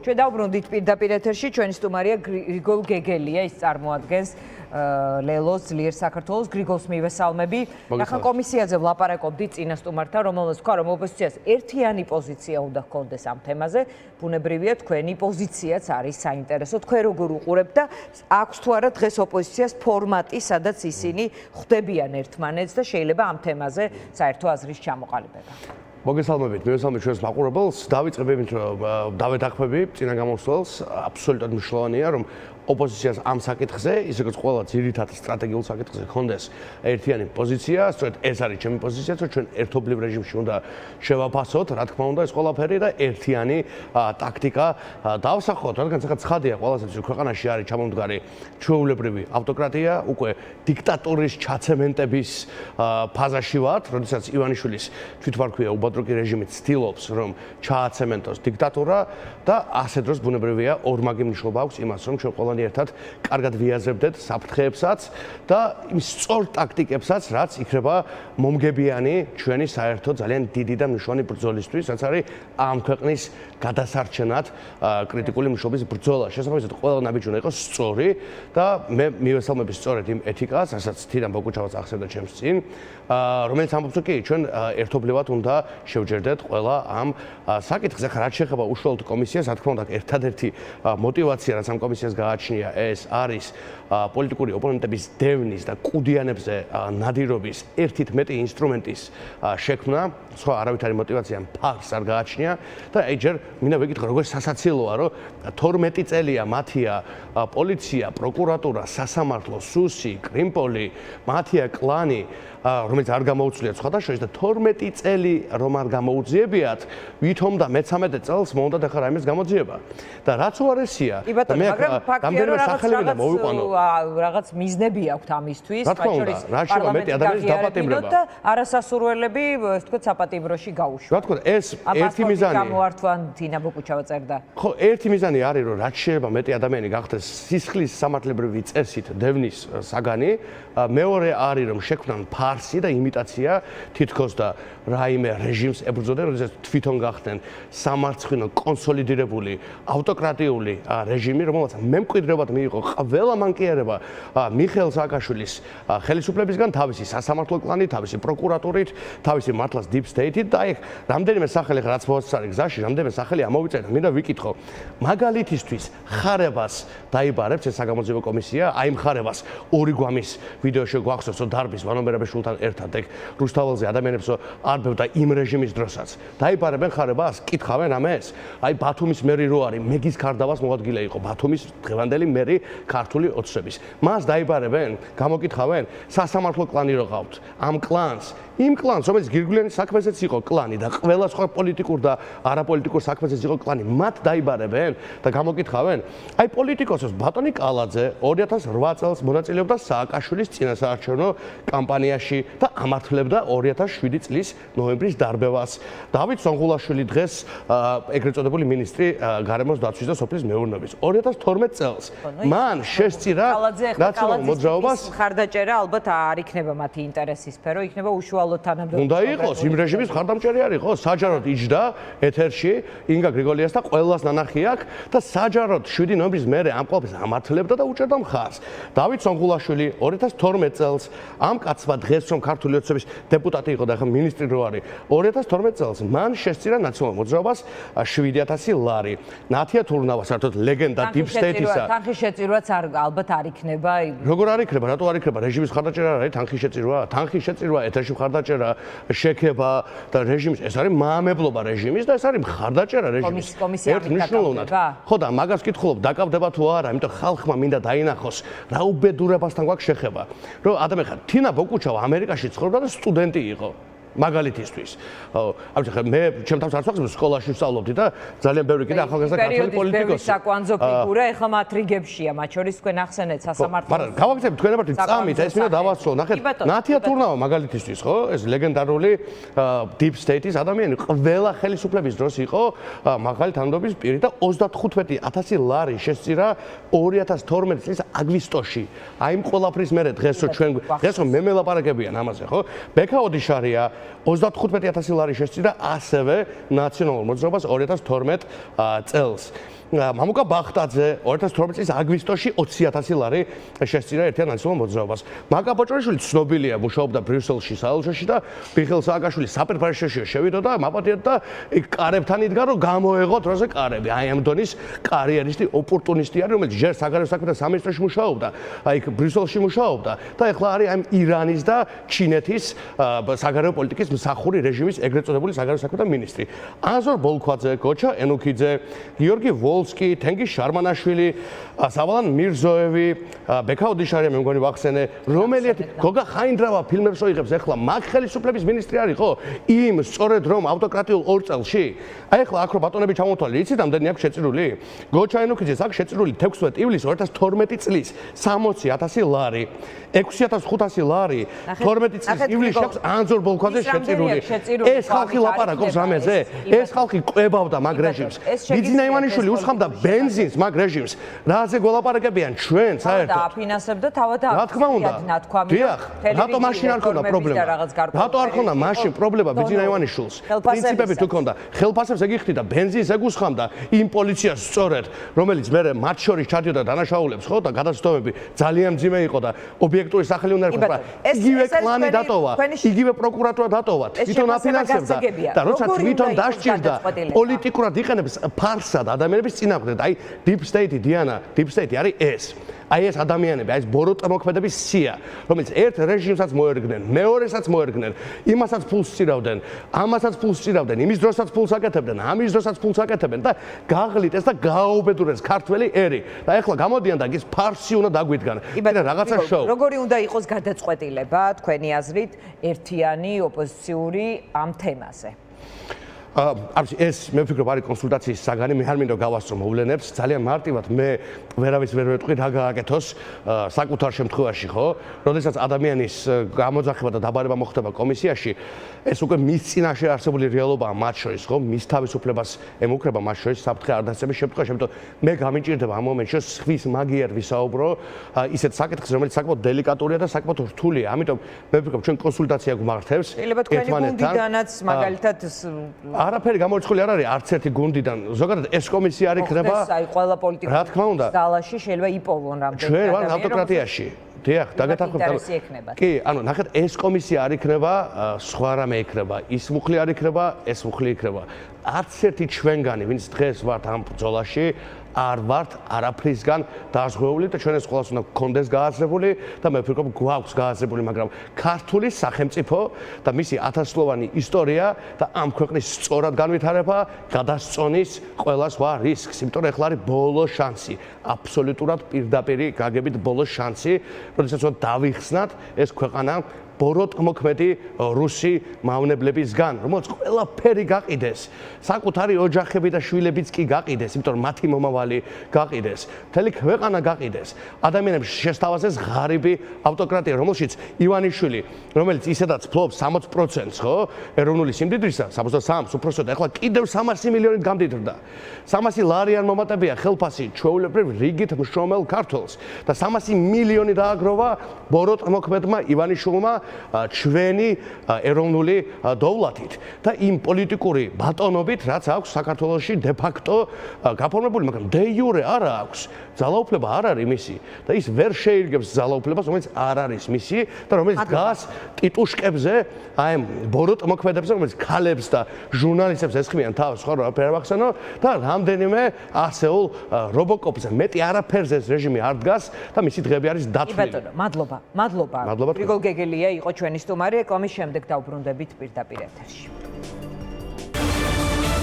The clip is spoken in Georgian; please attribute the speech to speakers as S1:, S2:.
S1: ჩვენ დავბრუნდით პირდაპირ ეთერში, ჩვენი სტუმარია გრიგოლ გეგელია, ის წარმოადგენს ლელოს ძლიერ საქართველოს. გრიგოლს მივესალმები. ახლა კომისიაზე ვლაპარაკობდით წინა სტუმართან, რომელმაც თქვა, რომ ოპოზიციას ერთიანი პოზიცია უნდა ჰქონდეს ამ თემაზე. ბუნებრივია, თქვენი პოზიციაც არის საინტერესო. თქვენ როგორ უყურებთ და აქვს თუ არა დღეს ოპოზიციას ფორმატი, სადაც ისინი ხვდებიან ერთმანეთს და შეიძლება ამ თემაზე საერთო აზრის ჩამოყალიბება.
S2: მოგესალმებით, მივესალმებით ჩვენს მაყურებელს. დავიწყებ იმით, რომ დავეთანხმები წინა გამოსვლელს, აბსოლუტურად მნიშვნელოვანია, რომ ოპოზიციას ამ საკითხზე, ისე როგორც ყველა ძირითად სტრატეგიულ საკითხზე ჰქონდეს ერთიანი პოზიცია, სწორედ ეს არის ჩემი პოზიცია, რომ ჩვენ ერთობლივ რეჟიმში უნდა შევაფასოთ, რა თქმა უნდა, ეს ყველაფერი და ერთიანი ტაქტიკა დავსახოთ, რადგან ახლა ცხადია ყველასაც, რომ ქვეყანაში არის ჩამომდგარი ჩვეულებრივი ავტოკრატია, უკვე დიქტატურის ჩაცემენტების ფაზაში ვართ, როდესაც ივანიშვილის თვითმარქვია უბადროკი რეჟიმი ცდილობს, რომ ჩააცემენტოს დიქტატურა და ასე დროს ბუნებრივია ორმაგი მნიშვნელობა აქვს იმას, რომ ჩვენ ყველანი ერთად კარგად ვიაზრებდეთ საფრთხეებსაც და იმ სწორ ტაქტიკებსაც, რაც იქნება მომგებიანი ჩვენი საერთო ძალიან დიდი და მნიშვნელოვანი ბრძოლისთვის, რაც არის ამ ქვეყნის გადასარჩენად კრიტიკული მნიშვნელობის ბრძოლა. შესაბამისად, ყველა ნაბიჯი უნდა იყოს სწორი და მე მივესალმები სწორედ იმ ეთიკას, რასაც თირა ბოგუჩავაც ახსენდა ჩემს წინ, რომელიც ამბობს, რომ კი, ჩვენ ერთობლივად უნდა შევჯერდეთ ყველა ამ საკითხზე. ხა რაც შეეხება უშუალოდ კომისიას, რა თქმა უნდა, ერთადერთი мотиваცია, რაც ამ კომისიას გააჩნია, ეს არის პოლიტიკური ოპონენტების დევნის და კუდიანებზე ნადირობის ერთით მეტი ინსტრუმენტის შექმნა. სხვა არავითარი мотиваცია ფარს არ გააჩნია და აი ჯერ მინდა ვეკითხო, როგორ სასაცილოა, რომ 12 წელია მათია პოლიცია, პროკურატურა, სასამართლო, სუსი, კრიმპოლი, მათია კლანი, რომელიც არ გამოუცვლიათ სხვადასხვა და 12 წელი რომ არ გამოუძიებიათ, ვითომ და მე-13 წელს მოუნდათ ახლა რაიმეს გამოძიება. და რაც უარესია,
S1: მე რამდენიმე სახელი და მოვიყვანო. რაღაც მიზნები აქვთ ამისთვის,
S2: მათ შორის პარლამენტი ადამიანის დაპატიმრება
S1: და არასასურველები, ასე ვთქვათ, საპატიმროში გაუშვათ.
S2: რა თქმა უნდა, ეს ერთი მიზანი.
S1: გამოართვან თინა ბოკუჩავა წერდა.
S2: ხო, ერთი მიზანი არის, რომ რაც შეიძლება მეტი ადამიანი გახდეს სისხლის სამართლებრივი წესით დევნის საგანი, მეორე არის, რომ შექმნან ფარსი და იმიტაცია თითქოს და რაიმე რეჟიმს ებრძოდნენ, როდესაც თვითონ გახდნენ სამარცხვინო კონსოლიდირებული ავტოკრატიული რეჟიმი, რომელსაც მემკვიდრეობად მიიღო ყველა მანკიერება მიხეილ სააკაშვილის ხელისუფლებისგან, თავისი სასამართლო კლანით, თავისი პროკურატურით, თავისი მართლაც deep state-ით და აი რამდენიმე სახელი რაც მოაწყარი გზაში, რამდენიმე სახელი ამოვიწერეთ. მინდა ვიკითხო, მაგალითისთვის ხარებას დაიბარებს ეს საგამოძიებო კომისია, აი ხარებას ორი გვამის ვიდეოში გვახსოვს, რომ დარბის ვანომერაბაშვილთან ერთად ეგ რუსთაველზე ადამიანებს არბევდა იმ რეჟიმის დროსაც. დაიბარებენ ხარებას, კითხავენ ამას. აი ბათუმის მერი რო არის, მეგის ქარდავას მოადგილე იყო ბათუმის დღევანდელი მერი ქართული ოცნების. მას დაიბარებენ, გამოკითხავენ, სასამართლო კლანი რო ყავთ. ამ კლანს იმ კლანს, რომელიც გირგვლიანის საქმესაც იყო კლანი და ყველა სხვა პოლიტიკურ და არაპოლიტიკურ საქმესაც იყო კლანი, მათ დაიბარებენ და გამოკითხავენ. აი პოლიტიკოსებს ბატონი კალაძე 2008 წელს მონაწილეობდა სააკაშვილის წინასაარჩევნო კამპანიაში და ამართლებდა 2007 წლის ნოემბრის დარბევას. დავით სონღულაშვილი დღეს ეგრეთ წოდებული მინისტრი გარემოს დაცვის და სოფლის მეურნეობის 2012 წელს. მან შესწირა ნაციონალურ მოძრაობას.
S1: ხარდაჭერა ალბათ არ იქნება მათი ინტერესის სფერო, იქნება უშუალოდ თანამდებობა.
S2: უნდა იყოს იმ რეჟიმის ხარდამჭერი არ იყოს, საჯაროდ იჯდა ეთერში ინგა გრიგოლიას და ყველას ნანახი აქვს და საჯაროდ 7 ნოემბრის მერე ამ ყველაფერს ამართლებდა და უჭერდა მხარს. დავით სონღულაშვილი 2012 წელს ამ კაცმა დღეს რომ ქართული ოცნების დეპუტატი იყო და ახლა მინისტრი რო არის 2012 წელს მან შესწირა ნაციონალურ მოძრაობას 7000 ლარი. ნათია თურნავა საერთოდ ლეგენდა deep state-ისა.
S1: თანხის შეწირვაც ალბათ არ იქნება.
S2: როგორ არ იქნება? რატო არ იქნება? რეჟიმის ხარდაჭერა არის თანხის შეწირვა? თანხის შეწირვა ეთერში ხარდაჭერა შექება და რეჟიმის ეს არის მაამებლობა რეჟიმის და ეს არის ხარდაჭერა რეჟიმის.
S1: კომისია
S2: მნიშვნელოვნად. ხო და მაგას ვკითხულობ, დაკავდება თუ არა, იმიტომ ხალხმა მინდა დაინახოს რა უბედურებასთან გვაქვს შეხება. რომ ადამიანი ხარ თინა ბოკუჩავა ამერიკაში ცხოვრობდა და სტუდენტი იყო. მაგალითისთვის. აი ხა მე ჩემ თავს არც ვახსენებ სკოლაში ვსწავლობდი და ძალიან ბევრი კიდე ახალგაზრდა ქართველი პოლიტიკოსი.
S1: საკვანძო ფიგურა ეხლა მათ რიგებშია, მათ შორის თქვენ ახსენეთ სასამართლოს.
S2: მაგრამ გავაკეთებ თქვენ ამბობთ წამით ეს მინდა დავასრულო. ნახეთ ნათია თურნავა მაგალითისთვის ხო? ეს ლეგენდარული deep state-ის ადამიანი ყველა ხელისუფლების დროს იყო მაღალი თანამდებობის პირი და 35000 ლარი შესწირა 2012 წლის აგვისტოში. აი იმ ყველაფრის მერე დღეს რომ ჩვენ დღეს რომ მე მელაპარაკებიან ამაზე ხო? ბექა ოდიშარია 35,000 ლარი შესწირა ასევე ნაციონალურ მოძრაობას 2012 წელს. მამუკა ბახტაძე 2012 წლის აგვისტოში 20,000 ლარი შესწირა ერთიან ნაციონალურ მოძრაობას. მაკა ბოჭორიშვილი ცნობილია, მუშაობდა ბრიუსელში, საელჩოში და მიხეილ სააკაშვილი საპერფარშოში შევიდა და მაპატიეთ და იქ კარებთან იდგა, რომ გამოეღო დროზე კარები. აი ამ დონის კარიერისტი, ოპორტუნისტი არის, რომელიც ჯერ საგარეო საქმეთა სამინისტროში მუშაობდა, აი ბრიუსელში მუშაობდა და ეხლა არის აი ირანის და ჩინეთის საგარეო პოლიტიკის მსახური რეჟიმის ეგრეთ წოდებული საგარეო საქმეთა მინისტრი. ანზორ ბოლქვაძე, გოჩა ენუქიძე, გიორგი ვოლსკი, თენგიზ შარმანაშვილი, სავალან მირზოევი, ბექა ოდიშარია მე მგონი ვახსენე, რომელიც გოგა ხაინდრავა ფილმებს ოიღებს ეხლა მაგ ხელისუფლების მინისტრი არის ხო? იმ სწორედ რომ ავტოკრატიულ 2 წელში. აი ეხლა აქ რო ბატონები ჩამოთვალე, იცით ამდენი აქვს შეწირული? გოჩა ენუქიძეს აქვს შეწირული 16 ივლისს 2012 წლის 60,000 ლარი, 6,500 ლარი, 12 წლის ივლისში აქვს ანზორ ბოლქვაძეს შეწირული. ეს ხალხი ლაპარაკობს რამეზე? ეს ხალხი ყვებავდა მაგ რეჟიმს. ბიძინა ივანიშვილი უსხამდა ბენზინს მაგ რეჟიმს. რაზე გველაპარაკებიან ჩვენ საერთოდ?
S1: აფინანსებდა თავად
S2: რა თქმა უნდა. დიახ, რატო მაშინ არ ქონდა პრობლემა? რატო არ ქონდა მაშინ პრობლემა ბიძინა ივანიშვილს? პრინციპებით თუ ქონდა, ხელფასებს ეგიხდი და ბენზინს ეგ-უსხამდა იმ პოლიციას სწორედ, რომელიც მე მათ შორის ჩადიოდა დანაშაულებს, ხო და გადაცდომები ძალიან მძიმე იყო და ობიექტური სახელი უნდა ერქვა. იგივე კლანი დატოვა, იგივე პროკურატურა დატოვა, თვითონ აფინანსებდა და როცა თვითონ დასჭირდა პოლიტიკურად იყენებს ფარსად ადამიანების წინააღმდეგ, აი deep state დიანა, deep state არის ეს. აი ეს ადამიანები, აი ეს ბოროტმოქმედების სია, რომელიც ერთ რეჟიმსაც მოერგნენ, მეორესაც მოერგნენ, იმასაც ფულს სწირავდნენ, ამასაც ფულს სწირავდნენ, იმის დროსაც ფულს აკეთებდნენ, ამის დროსაც ფულს აკეთებდნენ და გაღლიტეს და გააუბედურეს ქართველი ერი. და ეხლა გამოდიან და ის ფარსი უნდა დაგვიდგან. კიდე რაღაცა შოუ.
S1: როგორი უნდა იყოს გადაწყვეტილება თქვენი აზრით ერთიანი ოპოზიციური ამ თემაზე?
S2: ეს მე ვფიქრობ არის კონსულტაციის საგანი, მე არ მინდა გავასწრო მოვლენებს, ძალიან მარტივად მე ვერავის ვერ ვეტყვი რა გააკეთოს საკუთარ შემთხვევაში, ხო? როდესაც ადამიანის გამოძახება და დაბარება მოხდება კომისიაში, ეს უკვე მის წინაშე არსებული რეალობაა მათ შორის, ხო? მის თავისუფლებას ემუქრება მათ შორის საფრთხე არ დაცემის შემთხვევაში, ამიტომ მე გამიჭირდება ამ მომენტში ხვის მაგიერ ვისაუბრო ისეთ საკითხს, რომელიც საკმაოდ დელიკატურია და საკმაოდ რთულია. ამიტომ მე ვფიქრობ ჩვენ კონსულტაცია გვმართებს
S1: ერთმანეთთან. მაგალითად
S2: არაფერი გამორიცხული არ არის არც ერთი გუნდიდან. ზოგადად ეს კომისია არ იქნება.
S1: აი ყველა პოლიტიკური
S2: რა თქმა უნდა.
S1: ზალაში შეიძლება იპოვონ რამდენი
S2: ჩვენ ვარ ავტოკრატიაში. დიახ,
S1: დაგეთახმებით.
S2: კი, ანუ ნახეთ ეს კომისია არ იქნება, სხვა რამე იქნება, ის მუხლი არ იქნება, ეს მუხლი იქნება. არც ერთი ჩვენგანი, ვინც დღეს ვართ ამ ბრძოლაში, არ ვართ არაფრისგან დაზღვეული და ჩვენ ეს ყველას უნდა გქონდეს გააზრებული და მე ვფიქრობ გვაქვს გააზრებული, მაგრამ ქართული სახელმწიფო და მისი ათასწლოვანი ისტორია და ამ ქვეყნის სწორად განვითარება გადასწონის ყველას ვა რისკს, იმიტომ რომ ეხლა არის ბოლო შანსი, აბსოლუტურად პირდაპირი გაგებით ბოლო შანსი, როდესაც დავიხსნათ ეს ქვეყანა ბოროტმოქმედი რუსი მავნებლებისგან, რომელიც ყველაფერი გაყიდეს, საკუთარი ოჯახები და შვილებიც კი გაყიდეს, იმიტომ რომ მათი მომავალი გაყიდეს, მთელი ქვეყანა გაყიდეს. ადამიანებს შესთავაზეს ღარიბი ავტოკრატია, რომელშიც ივანიშვილი, რომელიც ისედაც ფლობს 60%, ხო? ეროვნული სიმდიდრისა, 63%, უпроსოდ, ეხლა კიდევ 300 მილიონით გამდიდრდა. 300 ლარი არ მომატებია ხელფასი ჩვეულებრივ რიგით მშრომელ ქართველს და 300 მილიონი დააგროვა ბოროტმოქმედმა ივანიშვილმა ჩვენი ეროვნული დოვლათით და იმ პოლიტიკური ბატონობით, რაც აქვს საქართველოში de facto გაფორმებული, მაგრამ de jure არა აქვს. ძალაუფლება არ არის მისი და ის ვერ შეირგებს ძალაუფლებას, რომელიც არ არის მისი და რომელიც დგას ტიტუშკებზე, აი ამ ბოროტმოქმედებზე, რომელიც ქალებს და ჟურნალისტებს ესხმიან თავს, ხო, რა ვახსენო და რამდენიმე ასეულ რობოკოპზე მეტი არაფერზე ეს რეჟიმი არ დგას და მისი დღეები არის დათვლილი.
S1: ბატონო, მადლობა. გრიგოლ გეგელია იყო ჩვენი სტუმარი, რეკламის შემდეგ დავბრუნდებით პირდაპირ ეთერში.